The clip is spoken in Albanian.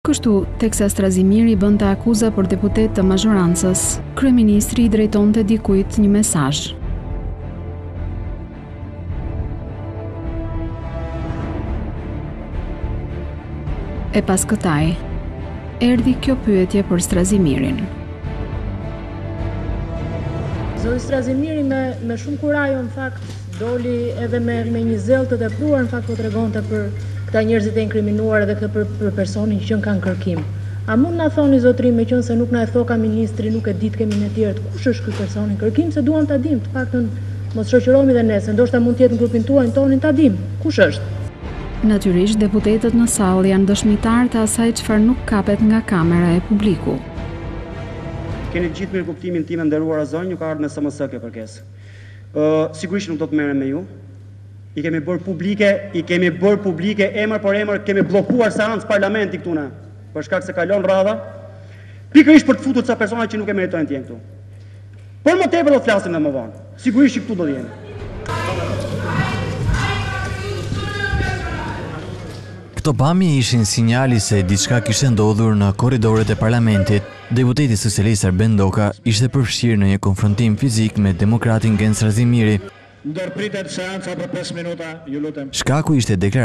Kështu, teksa Strazimiri bënte akuza për deputet të mazhorancës, kryeministri I drejtonte dikujt një mesazh. E pas këtaj, erdhi kjo pyetje për Strazimirin. Zoti Strazimiri me shumë kurajo në fakt doli edhe me një zell të tepruar, në fakt po tregonte për këta njerëzit e inkriminuar edhe këtë për personin që kanë kërkim. A mund na thoni zotrim, me qenë se nuk na e thoka ministri, nuk e ditë kemi në tjerët, kush është ky person I kërkim, se duam ta dim, të paktën mos shoqërohemi dhe nesër, ndoshta mund të jetë në grupin tuaj tonin ta dim, kush është. Natyrisht, deputetët në sallë janë dëshmitar të asaj çfarë nuk kapet nga kamera e publiku. Keni gjithë mirë kuptimin tim e nderuara zonjë, nuk ka ardhur me SMS kjo kërkesë. Sigurisht nuk do të merrem me ju. I kemi bërë publike emër për emër, kemi bllokuar seancë parlamenti këtu na, për shkak se kalon rradha, pikërisht për të futur ca persona që nuk e meritojnë të jenë këtu. Por më tepër do të flasim më vonë. Sigurisht që këtu do të jemi. Këto pamje ishin sinjali se diçka kishte ndodhur në korridoret e parlamentit. Deputeti socialist Arben Doka ishte përfshirë në një konfrontim fizik me demokratin Gen Strazimiri. Ndërpritet seanca për 5 minuta, ju lutem. Shkaku ishte deklaratë